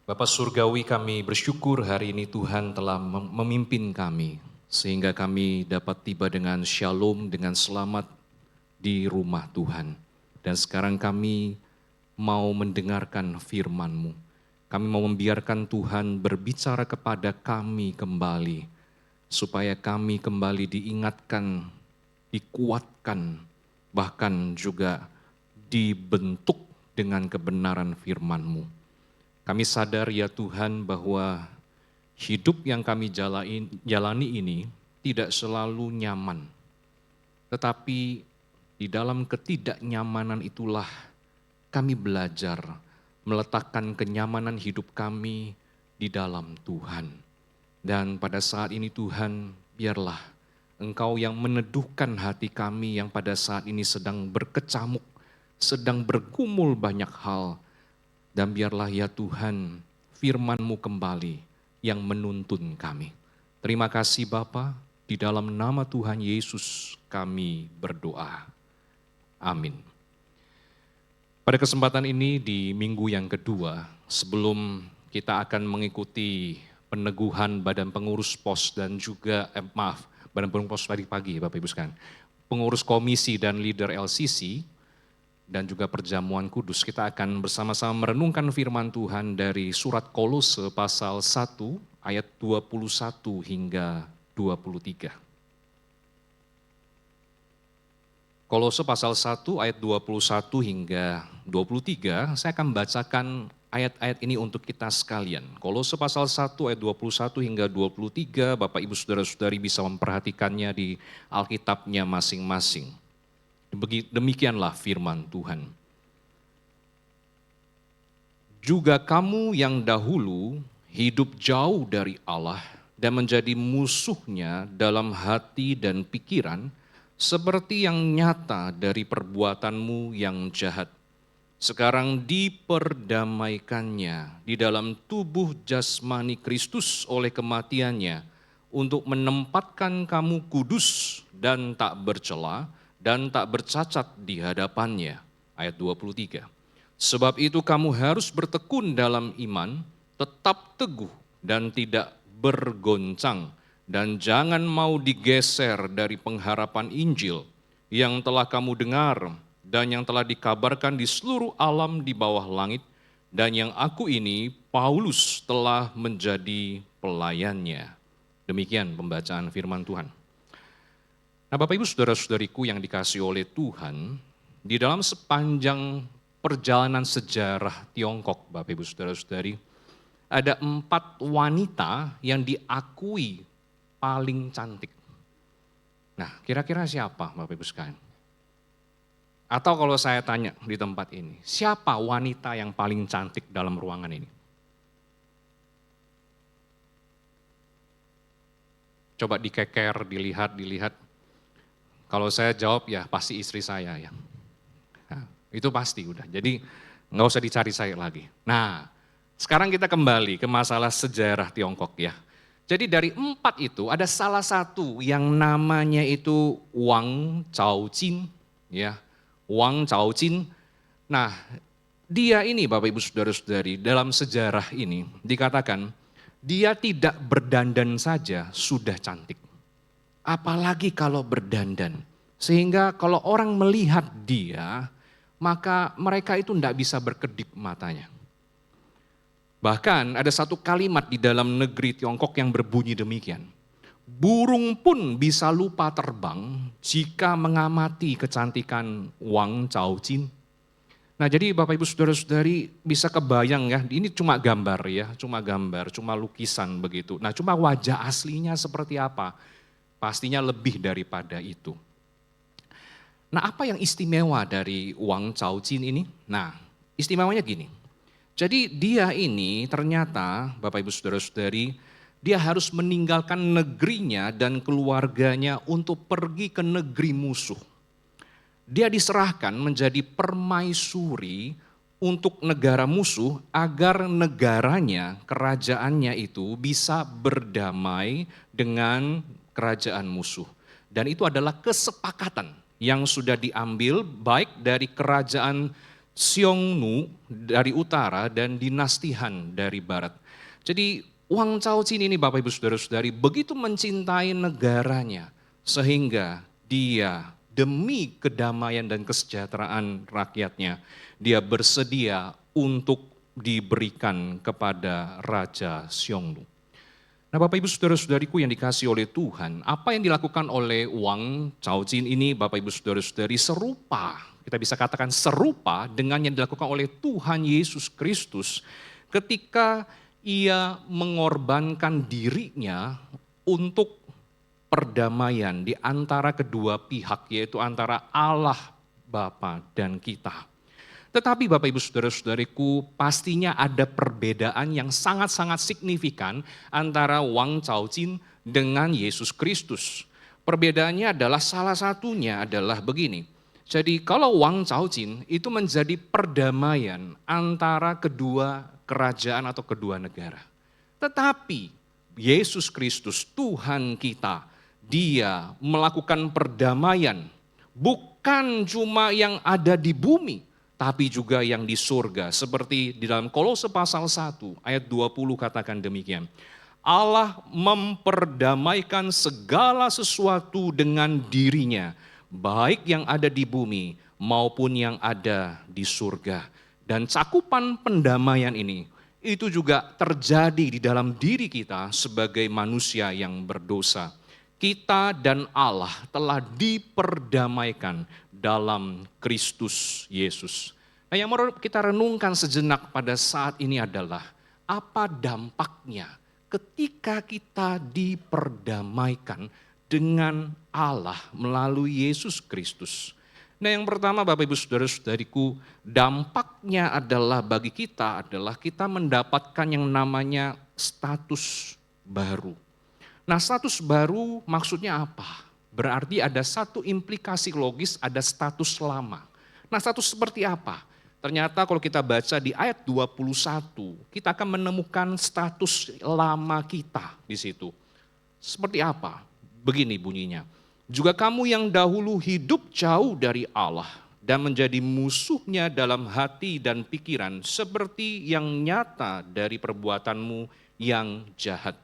Bapa Surgawi, kami bersyukur hari ini Tuhan telah memimpin kami, sehingga kami dapat tiba dengan shalom, dengan selamat di rumah Tuhan. Dan sekarang kami mau mendengarkan firman-Mu. Kami mau membiarkan Tuhan berbicara kepada kami kembali, supaya kami kembali diingatkan, dikuatkan, bahkan juga dibentuk dengan kebenaran firman-Mu. Kami sadar ya Tuhan bahwa hidup yang kami jalani ini tidak selalu nyaman. Tetapi di dalam ketidaknyamanan itulah kami belajar meletakkan kenyamanan hidup kami di dalam Tuhan. Dan pada saat ini Tuhan, biarlah Engkau yang meneduhkan hati kami yang pada saat ini sedang berkecamuk, sedang bergumul banyak hal. Dan biarlah ya Tuhan, firman-Mu kembali yang menuntun kami. Terima kasih Bapa, di dalam nama Tuhan Yesus kami berdoa. Amin. Pada kesempatan ini di minggu yang kedua, sebelum kita akan mengikuti peneguhan Badan Pengurus Pos dan juga, Badan Pengurus Pos pagi-pagi Bapak Ibu sekalian, pengurus komisi dan leader LCC, dan juga perjamuan kudus, kita akan bersama-sama merenungkan firman Tuhan dari surat Kolose pasal 1 ayat 21 hingga 23. Kolose pasal 1 ayat 21 hingga 23, saya akan bacakan ayat-ayat ini untuk kita sekalian. Kolose pasal 1 ayat 21 hingga 23, Bapak Ibu Saudara-saudari bisa memperhatikannya di Alkitabnya masing-masing. Demikianlah firman Tuhan. Juga kamu yang dahulu hidup jauh dari Allah dan menjadi musuhnya dalam hati dan pikiran, seperti yang nyata dari perbuatanmu yang jahat. Sekarang diperdamaikannya di dalam tubuh jasmani Kristus oleh kematiannya, untuk menempatkan kamu kudus dan tak bercela, dan tak bercacat di hadapannya. Ayat 23. Sebab itu kamu harus bertekun dalam iman, tetap teguh dan tidak bergoncang, dan jangan mau digeser dari pengharapan Injil yang telah kamu dengar dan yang telah dikabarkan di seluruh alam di bawah langit, dan yang aku ini, Paulus, telah menjadi pelayannya. Demikian pembacaan firman Tuhan. Nah, Bapak Ibu Saudara-saudariku yang dikasihi oleh Tuhan, di dalam sepanjang perjalanan sejarah Tiongkok, Bapak Ibu Saudara-saudari, ada 4 wanita yang diakui paling cantik. Nah, kira-kira siapa Bapak Ibu sekalian? Atau kalau saya tanya di tempat ini, siapa wanita yang paling cantik dalam ruangan ini? Coba dikeker, dilihat. Kalau saya jawab ya pasti istri saya ya. Nah, itu pasti udah. Jadi nggak usah dicari saya lagi. Nah, sekarang kita kembali ke masalah sejarah Tiongkok ya. Jadi dari 4 itu ada salah satu yang namanya itu Wang Chaojin ya. Wang Chaojin. Nah, dia ini Bapak Ibu Saudara-saudari dalam sejarah ini dikatakan dia tidak berdandan saja sudah cantik. Apalagi kalau berdandan. Sehingga kalau orang melihat dia, maka mereka itu tidak bisa berkedip matanya. Bahkan ada satu kalimat di dalam negeri Tiongkok yang berbunyi demikian. Burung pun bisa lupa terbang jika mengamati kecantikan Wang Chaojin. Nah, jadi Bapak Ibu Saudara-saudari bisa kebayang ya, ini cuma gambar ya, cuma lukisan begitu. Nah, cuma wajah aslinya seperti apa? Pastinya lebih daripada itu. Nah, apa yang istimewa dari Wang Chaojin ini? Nah, istimewanya gini. Jadi dia ini ternyata, Bapak Ibu Saudara-saudari, dia harus meninggalkan negerinya dan keluarganya untuk pergi ke negeri musuh. Dia diserahkan menjadi permaisuri untuk negara musuh agar negaranya, kerajaannya itu bisa berdamai dengan kerajaan musuh. Dan itu adalah kesepakatan yang sudah diambil baik dari kerajaan Xiongnu dari utara dan dinasti Han dari barat. Jadi Wang Caojin ini Bapak Ibu Saudara-saudari begitu mencintai negaranya sehingga dia demi kedamaian dan kesejahteraan rakyatnya, dia bersedia untuk diberikan kepada Raja Xiongnu. Nah Bapak Ibu Saudara-saudariku yang dikasihi oleh Tuhan, apa yang dilakukan oleh Wang Caojin ini Bapak Ibu Saudara-saudari serupa, kita bisa katakan serupa dengan yang dilakukan oleh Tuhan Yesus Kristus ketika ia mengorbankan dirinya untuk perdamaian di antara kedua pihak, yaitu antara Allah Bapa dan kita. Tetapi Bapak Ibu Saudara-saudariku, pastinya ada perbedaan yang sangat-sangat signifikan antara Wang Caojin dengan Yesus Kristus. Perbedaannya adalah salah satunya adalah begini. Jadi kalau Wang Caojin itu menjadi perdamaian antara kedua kerajaan atau kedua negara. Tetapi Yesus Kristus Tuhan kita, dia melakukan perdamaian bukan cuma yang ada di bumi, tapi juga yang di surga. Seperti di dalam Kolose pasal 1 ayat 20 katakan demikian. Allah memperdamaikan segala sesuatu dengan dirinya, baik yang ada di bumi maupun yang ada di surga. Dan cakupan pendamaian ini, itu juga terjadi di dalam diri kita sebagai manusia yang berdosa. Kita dan Allah telah diperdamaikan dalam Kristus Yesus. Nah yang mau kita renungkan sejenak pada saat ini adalah apa dampaknya ketika kita diperdamaikan dengan Allah melalui Yesus Kristus. Nah yang pertama Bapak Ibu Saudara-saudariku, dampaknya adalah bagi kita adalah kita mendapatkan yang namanya status baru. Nah status baru maksudnya apa? Berarti ada satu implikasi logis, ada status lama. Nah status seperti apa? Ternyata kalau kita baca di ayat 21, kita akan menemukan status lama kita di situ. Seperti apa? Begini bunyinya. Juga kamu yang dahulu hidup jauh dari Allah dan menjadi musuhnya dalam hati dan pikiran seperti yang nyata dari perbuatanmu yang jahat.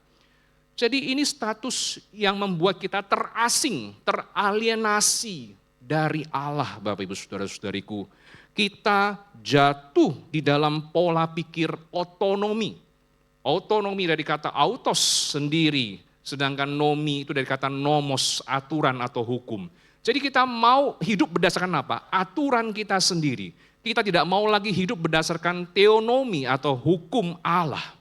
Jadi ini status yang membuat kita terasing, teralienasi dari Allah Bapak Ibu Saudara-saudariku. Kita jatuh di dalam pola pikir otonomi. Otonomi dari kata autos sendiri, sedangkan nomi itu dari kata nomos, aturan atau hukum. Jadi kita mau hidup berdasarkan apa? Aturan kita sendiri. Kita tidak mau lagi hidup berdasarkan teonomi atau hukum Allah.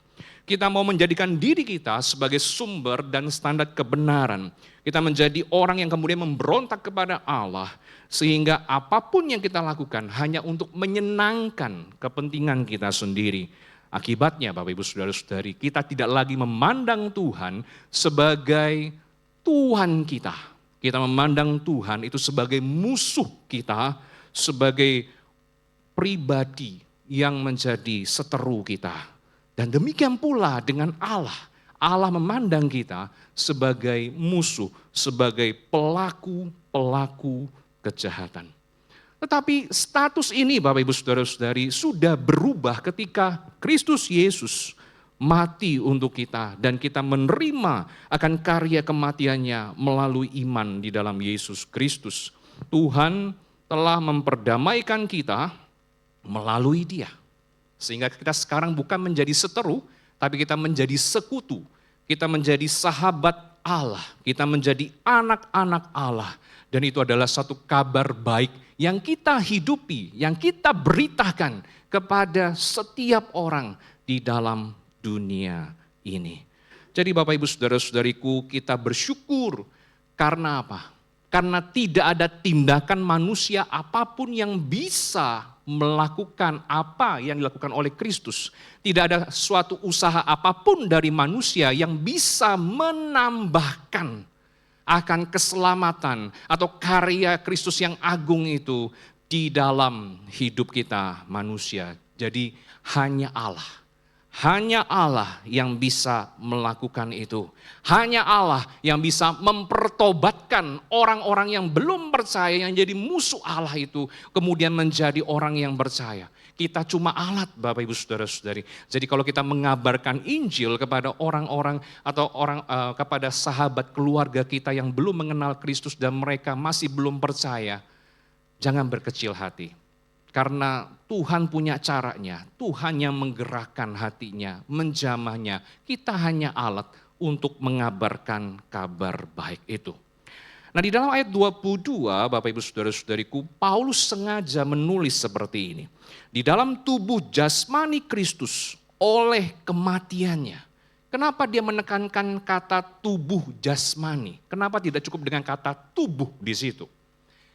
Kita mau menjadikan diri kita sebagai sumber dan standar kebenaran. Kita menjadi orang yang kemudian memberontak kepada Allah. Sehingga apapun yang kita lakukan hanya untuk menyenangkan kepentingan kita sendiri. Akibatnya Bapak Ibu Saudara-saudari, kita tidak lagi memandang Tuhan sebagai Tuhan kita. Kita memandang Tuhan itu sebagai musuh kita, sebagai pribadi yang menjadi seteru kita. Dan demikian pula dengan Allah. Allah memandang kita sebagai musuh, sebagai pelaku-pelaku kejahatan. Tetapi status ini Bapak Ibu Saudara-saudari sudah berubah ketika Kristus Yesus mati untuk kita. Dan kita menerima akan karya kematiannya melalui iman di dalam Yesus Kristus. Tuhan telah memperdamaikan kita melalui Dia. Sehingga kita sekarang bukan menjadi seteru, tapi kita menjadi sekutu. Kita menjadi sahabat Allah, kita menjadi anak-anak Allah. Dan itu adalah satu kabar baik yang kita hidupi, yang kita beritakan kepada setiap orang di dalam dunia ini. Jadi Bapak Ibu Saudara-saudariku, kita bersyukur karena apa? Karena tidak ada tindakan manusia apapun yang bisa melakukan apa yang dilakukan oleh Kristus. Tidak ada suatu usaha apapun dari manusia yang bisa menambahkan akan keselamatan atau karya Kristus yang agung itu di dalam hidup kita manusia. Jadi hanya Allah. Hanya Allah yang bisa melakukan itu. Hanya Allah yang bisa mempertobatkan orang-orang yang belum percaya, yang jadi musuh Allah itu, kemudian menjadi orang yang percaya. Kita cuma alat, Bapak Ibu Saudara-saudari. Jadi kalau kita mengabarkan Injil kepada orang-orang atau kepada sahabat keluarga kita yang belum mengenal Kristus dan mereka masih belum percaya, jangan berkecil hati. Karena Tuhan punya caranya, Tuhan yang menggerakkan hatinya, menjamahnya. Kita hanya alat untuk mengabarkan kabar baik itu. Nah, di dalam ayat 22, Bapak Ibu Saudara-saudariku, Paulus sengaja menulis seperti ini. Di dalam tubuh jasmani Kristus oleh kematiannya. Kenapa dia menekankan kata tubuh jasmani? Kenapa tidak cukup dengan kata tubuh di situ?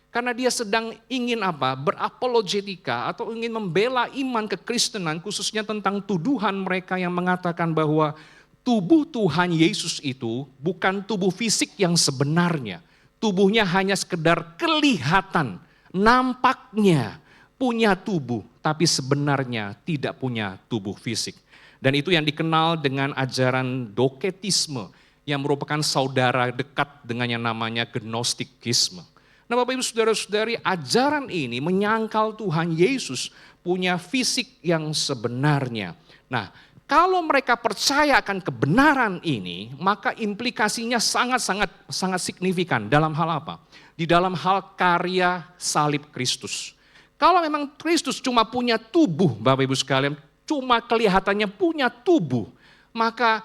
Karena dia sedang ingin apa? Berapologetika atau ingin membela iman kekristenan, khususnya tentang tuduhan mereka yang mengatakan bahwa tubuh Tuhan Yesus itu bukan tubuh fisik yang sebenarnya. Tubuhnya hanya sekedar kelihatan, nampaknya punya tubuh, tapi sebenarnya tidak punya tubuh fisik. Dan itu yang dikenal dengan ajaran doketisme, yang merupakan saudara dekat dengan yang namanya gnostikisme. Nah, Bapak Ibu Saudara-saudari, ajaran ini menyangkal Tuhan Yesus punya fisik yang sebenarnya. Nah, kalau mereka percaya akan kebenaran ini, maka implikasinya sangat signifikan dalam hal apa? Di dalam hal karya salib Kristus. Kalau memang Kristus cuma punya tubuh, Bapak Ibu sekalian, cuma kelihatannya punya tubuh, maka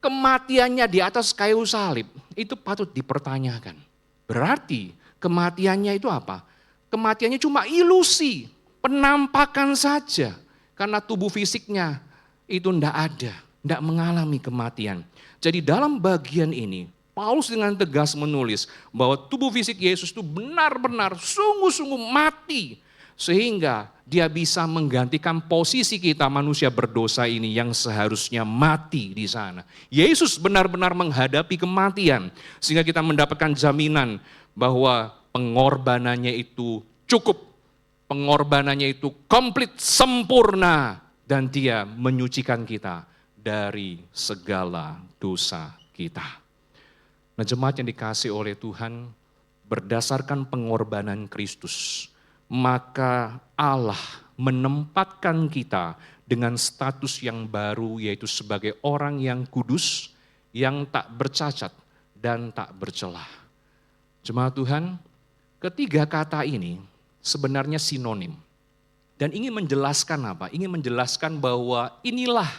kematiannya di atas kayu salib itu patut dipertanyakan. Berarti kematiannya itu apa? Kematiannya cuma ilusi, penampakan saja. Karena tubuh fisiknya itu tidak ada, tidak mengalami kematian. Jadi dalam bagian ini, Paulus dengan tegas menulis bahwa tubuh fisik Yesus itu benar-benar sungguh-sungguh mati. Sehingga dia bisa menggantikan posisi kita manusia berdosa ini yang seharusnya mati di sana. Yesus benar-benar menghadapi kematian. Sehingga kita mendapatkan jaminan bahwa pengorbanannya itu cukup, pengorbanannya itu komplit, sempurna, dan dia menyucikan kita dari segala dosa kita. Nah, jemaat yang dikasihi oleh Tuhan, berdasarkan pengorbanan Kristus, maka Allah menempatkan kita dengan status yang baru, yaitu sebagai orang yang kudus, yang tak bercacat dan tak bercelah. Jemaat Tuhan, ketiga kata ini sebenarnya sinonim. Dan ingin menjelaskan apa? Ingin menjelaskan bahwa inilah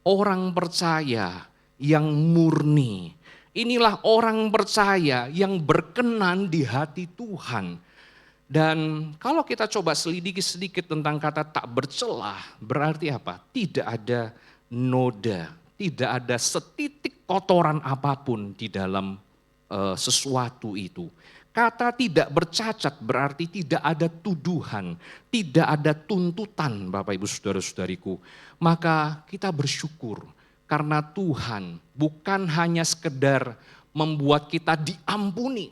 orang percaya yang murni. Inilah orang percaya yang berkenan di hati Tuhan. Dan kalau kita coba selidiki sedikit tentang kata tak bercelah, berarti apa? Tidak ada noda, tidak ada setitik kotoran apapun di dalam sesuatu itu. Kata tidak bercacat berarti tidak ada tuduhan, tidak ada tuntutan, Bapak Ibu Saudara-saudariku. Maka kita bersyukur karena Tuhan bukan hanya sekedar membuat kita diampuni,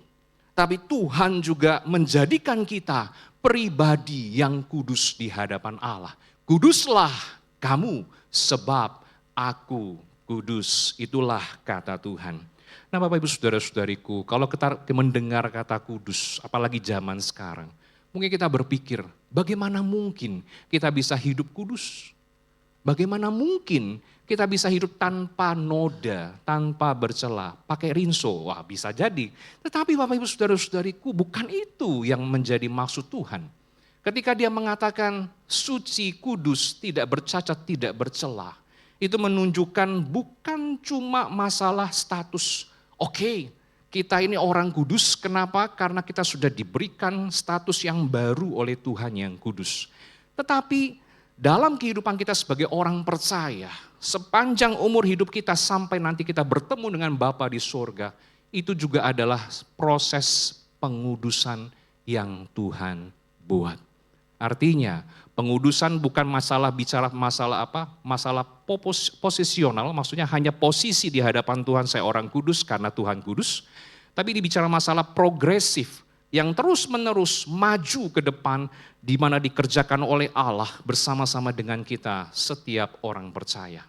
tapi Tuhan juga menjadikan kita pribadi yang kudus di hadapan Allah. Kuduslah kamu sebab aku kudus, itulah kata Tuhan. Nah, Bapak Ibu Saudara-saudariku, kalau kita mendengar kata kudus, apalagi zaman sekarang, mungkin kita berpikir, bagaimana mungkin kita bisa hidup kudus? Bagaimana mungkin kita bisa hidup tanpa noda, tanpa bercela, pakai rinso? Wah, bisa jadi. Tetapi Bapak Ibu Saudara-saudariku, bukan itu yang menjadi maksud Tuhan. Ketika dia mengatakan suci, kudus, tidak bercacat, tidak bercela, itu menunjukkan bukan cuma masalah status. Oke, kita ini orang kudus, kenapa? Karena kita sudah diberikan status yang baru oleh Tuhan yang kudus. Tetapi dalam kehidupan kita sebagai orang percaya, sepanjang umur hidup kita sampai nanti kita bertemu dengan Bapa di surga, itu juga adalah proses pengudusan yang Tuhan buat. Artinya pengudusan bukan bicara masalah apa? Masalah posisional, maksudnya hanya posisi di hadapan Tuhan saya orang kudus karena Tuhan kudus. Tapi dibicara masalah progresif, yang terus-menerus maju ke depan, di mana dikerjakan oleh Allah bersama-sama dengan kita setiap orang percaya.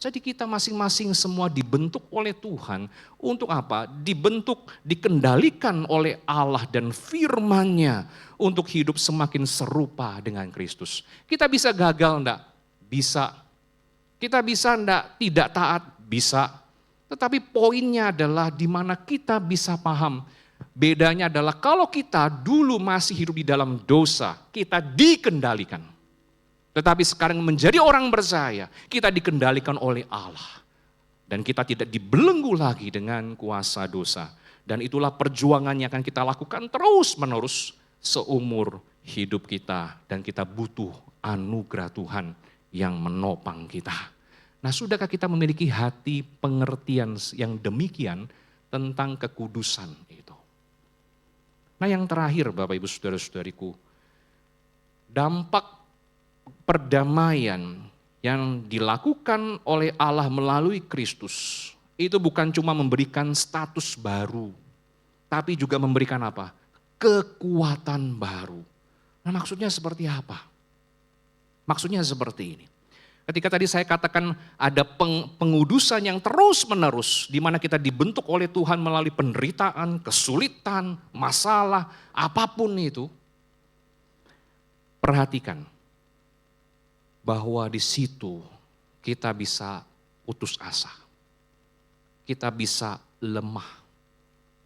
Jadi kita masing-masing semua dibentuk oleh Tuhan untuk apa? Dibentuk, dikendalikan oleh Allah dan firman-Nya untuk hidup semakin serupa dengan Kristus. Kita bisa gagal enggak? Bisa. Kita bisa enggak tidak taat? Bisa. Tetapi poinnya adalah di mana kita bisa paham. Bedanya adalah kalau kita dulu masih hidup di dalam dosa, kita dikendalikan. Tetapi sekarang menjadi orang percaya, kita dikendalikan oleh Allah. Dan kita tidak dibelenggu lagi dengan kuasa dosa. Dan itulah perjuangan yang akan kita lakukan terus-menerus seumur hidup kita. Dan kita butuh anugerah Tuhan yang menopang kita. Nah, sudahkah kita memiliki hati pengertian yang demikian tentang kekudusan itu? Nah, yang terakhir Bapak Ibu Saudara-saudariku, dampak perdamaian yang dilakukan oleh Allah melalui Kristus itu bukan cuma memberikan status baru, tapi juga memberikan apa? Kekuatan baru. Nah, maksudnya seperti apa? Maksudnya seperti ini. Ketika tadi saya katakan ada pengudusan yang terus-menerus, di mana kita dibentuk oleh Tuhan melalui penderitaan, kesulitan, masalah, apapun itu. Perhatikan bahwa di situ kita bisa putus asa. Kita bisa lemah.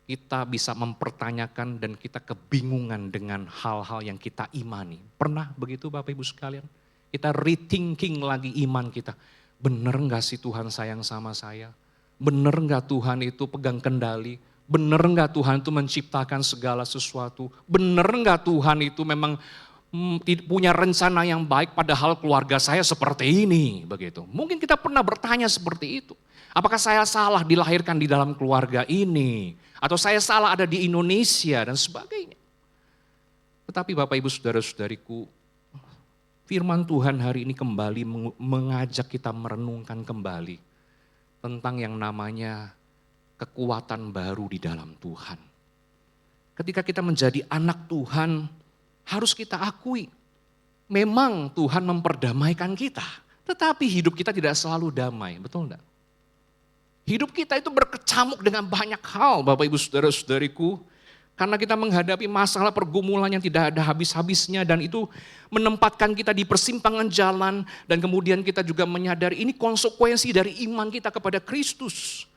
Kita bisa mempertanyakan dan kita kebingungan dengan hal-hal yang kita imani. Pernah begitu Bapak Ibu sekalian? Kita rethinking lagi iman kita. Bener gak sih Tuhan sayang sama saya? Bener gak Tuhan itu pegang kendali? Bener gak Tuhan itu menciptakan segala sesuatu? Bener gak Tuhan itu memang punya rencana yang baik padahal keluarga saya seperti ini? Begitu. Mungkin kita pernah bertanya seperti itu. Apakah saya salah dilahirkan di dalam keluarga ini? Atau saya salah ada di Indonesia dan sebagainya. Tetapi Bapak Ibu Saudara-saudariku, firman Tuhan hari ini kembali mengajak kita merenungkan kembali tentang yang namanya kekuatan baru di dalam Tuhan. Ketika kita menjadi anak Tuhan, harus kita akui, memang Tuhan memperdamaikan kita, tetapi hidup kita tidak selalu damai, betul enggak? Hidup kita itu berkecamuk dengan banyak hal, Bapak Ibu Saudara-saudariku. Karena kita menghadapi masalah pergumulan yang tidak ada habis-habisnya dan itu menempatkan kita di persimpangan jalan dan kemudian kita juga menyadari ini konsekuensi dari iman kita kepada Kristus.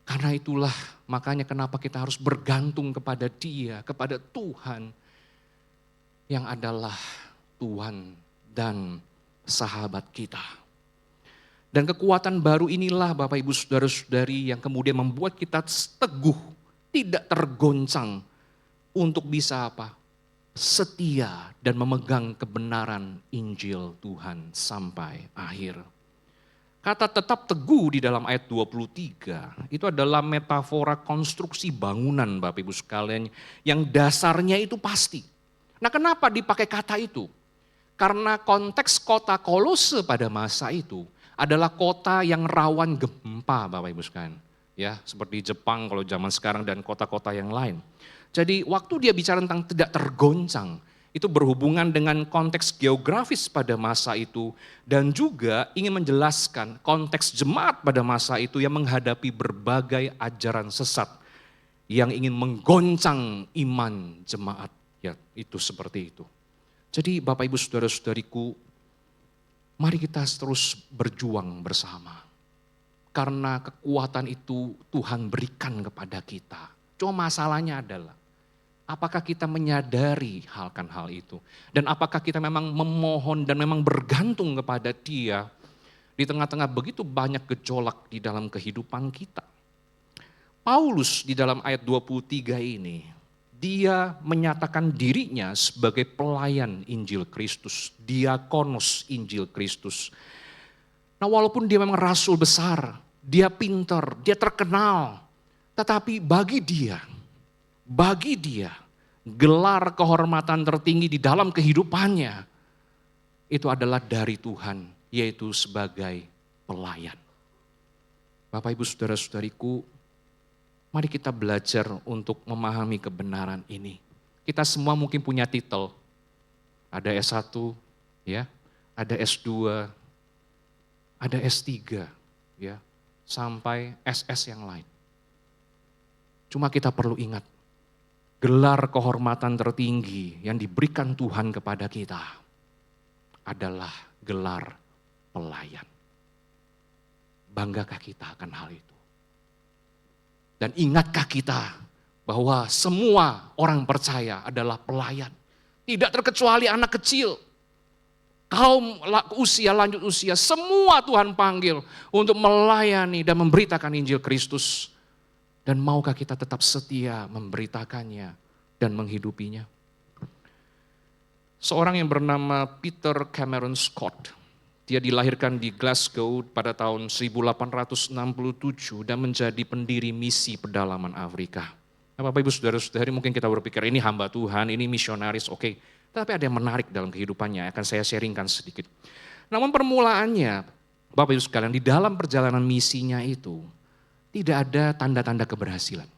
Karena itulah makanya kenapa kita harus bergantung kepada Dia, kepada Tuhan yang adalah Tuhan dan sahabat kita. Dan kekuatan baru inilah Bapak Ibu Saudara-saudari yang kemudian membuat kita teguh, tidak tergoncang, untuk bisa apa? Setia dan memegang kebenaran Injil Tuhan sampai akhir. Kata tetap teguh di dalam ayat 23 itu adalah metafora konstruksi bangunan Bapak Ibu sekalian yang dasarnya itu pasti. Nah, kenapa dipakai kata itu? Karena konteks kota Kolose pada masa itu adalah kota yang rawan gempa Bapak Ibu sekalian. Ya, seperti Jepang kalau zaman sekarang dan kota-kota yang lain. Jadi waktu dia bicara tentang tidak tergoncang, itu berhubungan dengan konteks geografis pada masa itu dan juga ingin menjelaskan konteks jemaat pada masa itu yang menghadapi berbagai ajaran sesat yang ingin menggoncang iman jemaat. Ya, itu seperti itu. Jadi Bapak Ibu Saudara-saudariku, mari kita terus berjuang bersama. Karena kekuatan itu Tuhan berikan kepada kita. Cuma masalahnya adalah, apakah kita menyadari hal itu? Dan apakah kita memang memohon dan memang bergantung kepada Dia di tengah-tengah begitu banyak gejolak di dalam kehidupan kita? Paulus di dalam ayat 23 ini, dia menyatakan dirinya sebagai pelayan Injil Kristus, diakonos Injil Kristus. Nah, walaupun dia memang rasul besar, dia pintar, dia terkenal, tetapi bagi dia, gelar kehormatan tertinggi di dalam kehidupannya, itu adalah dari Tuhan, yaitu sebagai pelayan. Bapak Ibu Saudara-saudariku, mari kita belajar untuk memahami kebenaran ini. Kita semua mungkin punya titel. Ada S1, ya, ada S2, ada S3, ya, sampai SS yang lain. Cuma kita perlu ingat, gelar kehormatan tertinggi yang diberikan Tuhan kepada kita adalah gelar pelayan. Banggakah kita akan hal itu? Dan ingatkah kita bahwa semua orang percaya adalah pelayan. Tidak terkecuali anak kecil, kaum usia, lanjut usia, semua Tuhan panggil untuk melayani dan memberitakan Injil Kristus. Dan maukah kita tetap setia memberitakannya dan menghidupinya? Seorang yang bernama Peter Cameron Scott, dia dilahirkan di Glasgow pada tahun 1867 dan menjadi pendiri misi pedalaman Afrika. Nah, Bapak Ibu Saudara-saudari, mungkin kita berpikir ini hamba Tuhan, ini misionaris, oke. Tapi ada yang menarik dalam kehidupannya, akan saya sharingkan sedikit. Namun permulaannya, Bapak Ibu sekalian, di dalam perjalanan misinya itu, tidak ada tanda-tanda keberhasilan.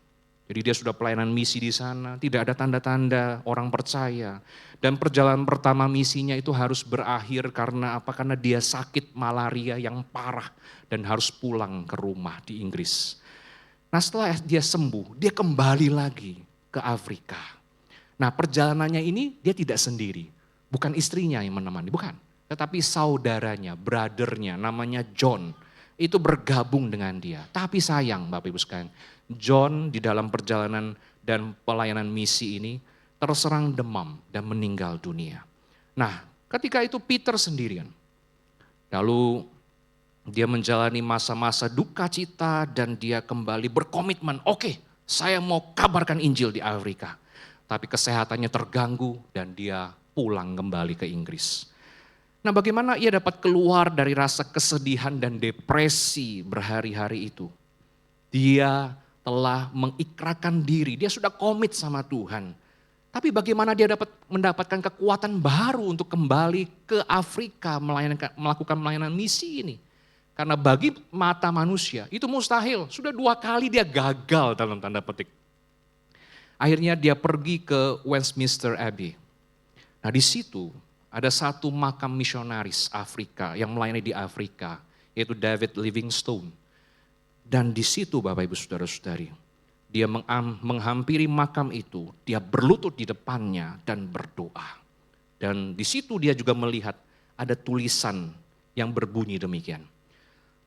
Jadi dia sudah pelayanan misi di sana, tidak ada tanda-tanda orang percaya. Dan perjalanan pertama misinya itu harus berakhir karena apa? Karena dia sakit malaria yang parah dan harus pulang ke rumah di Inggris. Nah setelah dia sembuh, dia kembali lagi ke Afrika. Nah perjalanannya ini dia tidak sendiri. Bukan istrinya yang menemani, bukan. Tetapi saudaranya, brothernya namanya John. Itu bergabung dengan dia. Tapi sayang Bapak Ibu sekalian, John di dalam perjalanan dan pelayanan misi ini terserang demam dan meninggal dunia. Nah ketika itu Peter sendirian. Lalu dia menjalani masa-masa duka cita dan dia kembali berkomitmen, oke, saya mau kabarkan Injil di Afrika. Tapi kesehatannya terganggu dan dia pulang kembali ke Inggris. Nah bagaimana ia dapat keluar dari rasa kesedihan dan depresi berhari-hari itu? Dia telah mengikrarkan diri, dia sudah komit sama Tuhan. Tapi bagaimana dia dapat mendapatkan kekuatan baru untuk kembali ke Afrika melakukan pelayanan misi ini? Karena bagi mata manusia itu mustahil. Sudah 2 kali dia gagal dalam tanda petik. Akhirnya dia pergi ke Westminster Abbey. Nah di situ ada satu makam misionaris Afrika yang melayani di Afrika. Yaitu David Livingstone. Dan di situ Bapak Ibu Saudara-saudari. Dia menghampiri makam itu. Dia berlutut di depannya dan berdoa. Dan di situ dia juga melihat ada tulisan yang berbunyi demikian.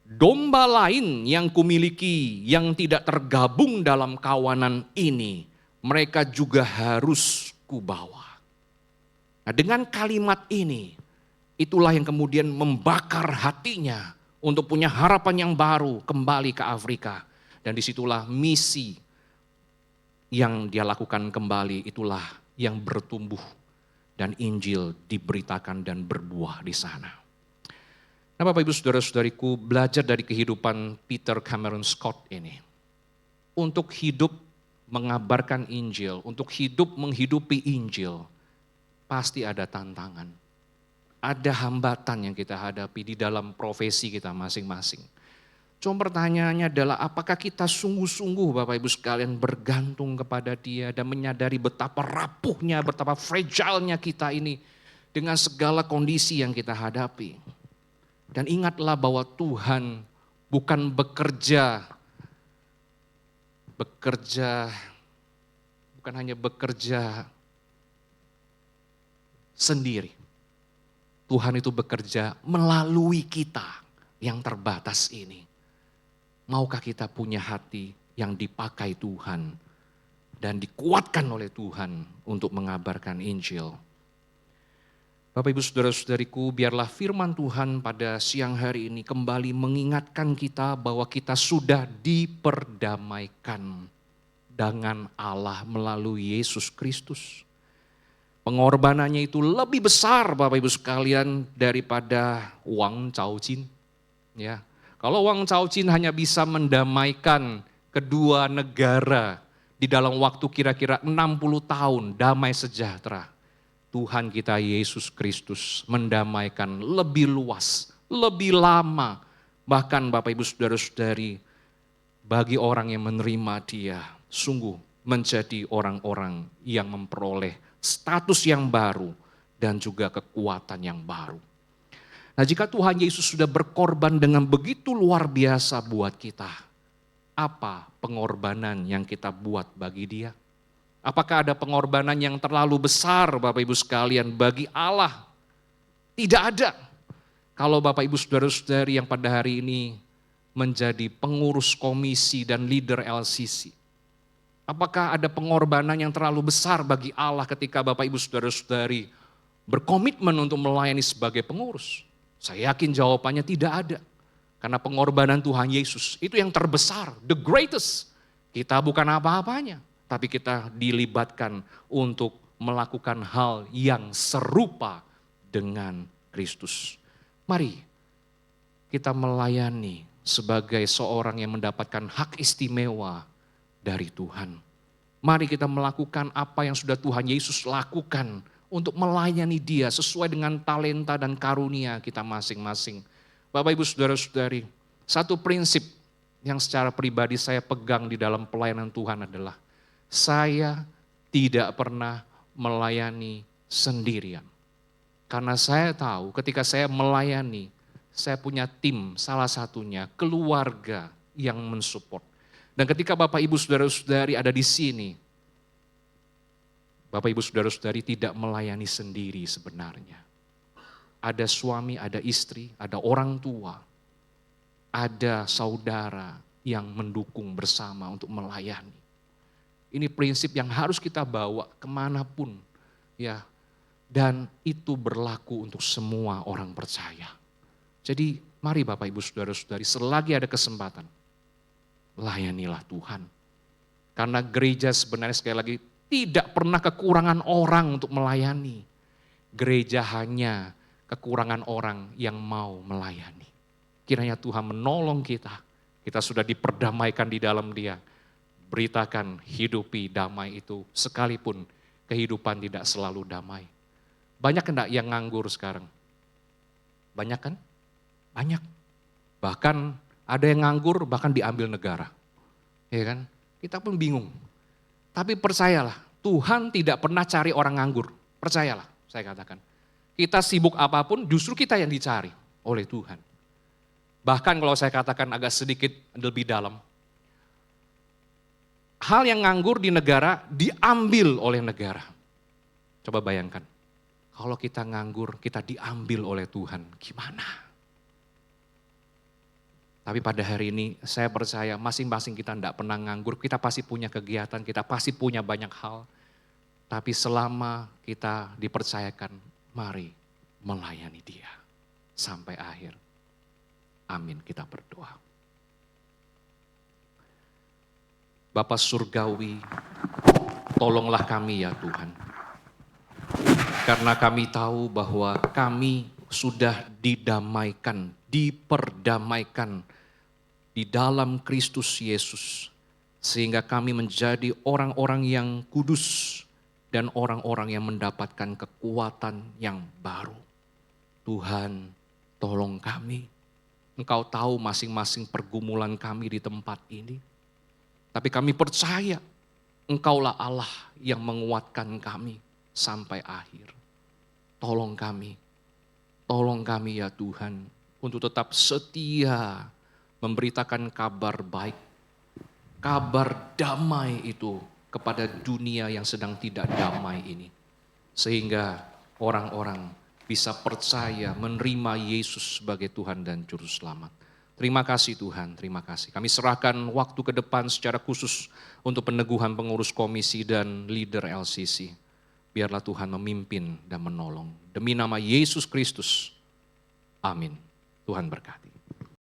Domba lain yang kumiliki yang tidak tergabung dalam kawanan ini, mereka juga harus kubawa. Nah dengan kalimat ini, itulah yang kemudian membakar hatinya untuk punya harapan yang baru kembali ke Afrika. Dan disitulah misi yang dia lakukan kembali, itulah yang bertumbuh dan Injil diberitakan dan berbuah di sana. Nah Bapak Ibu Saudara-saudariku, belajar dari kehidupan Peter Cameron Scott ini. Untuk hidup mengabarkan Injil, untuk hidup menghidupi Injil, pasti ada tantangan. Ada hambatan yang kita hadapi di dalam profesi kita masing-masing. Cuma pertanyaannya adalah apakah kita sungguh-sungguh Bapak Ibu sekalian bergantung kepada Dia dan menyadari betapa rapuhnya, betapa fragile-nya kita ini dengan segala kondisi yang kita hadapi. Dan ingatlah bahwa Tuhan bukan bukan hanya bekerja sendiri. Tuhan itu bekerja melalui kita yang terbatas ini. Maukah kita punya hati yang dipakai Tuhan dan dikuatkan oleh Tuhan untuk mengabarkan Injil? Bapak Ibu Saudara-saudariku, biarlah firman Tuhan pada siang hari ini kembali mengingatkan kita bahwa kita sudah diperdamaikan dengan Allah melalui Yesus Kristus. Pengorbanannya itu lebih besar Bapak Ibu sekalian daripada Wang Caojin. Ya, kalau Wang Caojin hanya bisa mendamaikan kedua negara di dalam waktu kira-kira 60 tahun damai sejahtera. Tuhan kita Yesus Kristus mendamaikan lebih luas, lebih lama. Bahkan Bapak Ibu Saudara-saudari, bagi orang yang menerima Dia, sungguh menjadi orang-orang yang memperoleh status yang baru dan juga kekuatan yang baru. Nah, jika Tuhan Yesus sudah berkorban dengan begitu luar biasa buat kita, apa pengorbanan yang kita buat bagi Dia? Apakah ada pengorbanan yang terlalu besar, Bapak Ibu sekalian, bagi Allah? Tidak ada. Kalau Bapak Ibu saudara-saudari yang pada hari ini menjadi pengurus komisi dan leader LCC, apakah ada pengorbanan yang terlalu besar bagi Allah ketika Bapak Ibu saudara-saudari berkomitmen untuk melayani sebagai pengurus? Saya yakin jawabannya tidak ada. Karena pengorbanan Tuhan Yesus itu yang terbesar, the greatest. Kita bukan apa-apanya, tapi kita dilibatkan untuk melakukan hal yang serupa dengan Kristus. Mari kita melayani sebagai seorang yang mendapatkan hak istimewa dari Tuhan. Mari kita melakukan apa yang sudah Tuhan Yesus lakukan untuk melayani Dia sesuai dengan talenta dan karunia kita masing-masing. Bapak Ibu saudara-saudari, satu prinsip yang secara pribadi saya pegang di dalam pelayanan Tuhan adalah saya tidak pernah melayani sendirian. Karena saya tahu ketika saya melayani, saya punya tim, salah satunya keluarga yang mensupport. Dan ketika Bapak Ibu saudara-saudari ada di sini, Bapak Ibu saudara-saudari tidak melayani sendiri sebenarnya. Ada suami, ada istri, ada orang tua, ada saudara yang mendukung bersama untuk melayani. Ini prinsip yang harus kita bawa kemanapun, ya. Dan itu berlaku untuk semua orang percaya. Jadi mari Bapak Ibu saudara-saudari, selagi ada kesempatan, layanilah Tuhan. Karena gereja sebenarnya sekali lagi tidak pernah kekurangan orang untuk melayani. Gereja hanya kekurangan orang yang mau melayani. Kiranya Tuhan menolong kita. Kita sudah diperdamaikan di dalam Dia. Beritakan, hidupi damai itu sekalipun kehidupan tidak selalu damai. Banyak enggak yang nganggur sekarang? Banyak kan? Banyak. Bahkan ada yang nganggur bahkan diambil negara. Ya kan? Kita pun bingung. Tapi percayalah, Tuhan tidak pernah cari orang nganggur. Percayalah, saya katakan. Kita sibuk apapun justru kita yang dicari oleh Tuhan. Bahkan kalau saya katakan agak sedikit lebih dalam, hal yang nganggur di negara diambil oleh negara. Coba bayangkan. Kalau kita nganggur, kita diambil oleh Tuhan, gimana? Tapi pada hari ini saya percaya masing-masing kita tidak pernah nganggur, kita pasti punya kegiatan, kita pasti punya banyak hal. Tapi selama kita dipercayakan, mari melayani Dia sampai akhir. Amin, kita berdoa. Bapa Surgawi, tolonglah kami ya Tuhan. Karena kami tahu bahwa kami sudah didamaikan, diperdamaikan di dalam Kristus Yesus. Sehingga kami menjadi orang-orang yang kudus dan orang-orang yang mendapatkan kekuatan yang baru. Tuhan, tolong kami. Engkau tahu masing-masing pergumulan kami di tempat ini. Tapi kami percaya Engkaulah Allah yang menguatkan kami sampai akhir. Tolong kami ya Tuhan, untuk tetap setia memberitakan kabar baik, kabar damai itu kepada dunia yang sedang tidak damai ini. Sehingga orang-orang bisa percaya menerima Yesus sebagai Tuhan dan Juru Selamat. Terima kasih Tuhan, terima kasih. Kami serahkan waktu ke depan secara khusus untuk peneguhan pengurus komisi dan leader LCC. Biarlah Tuhan memimpin dan menolong. Demi nama Yesus Kristus. Amin. Tuhan berkati.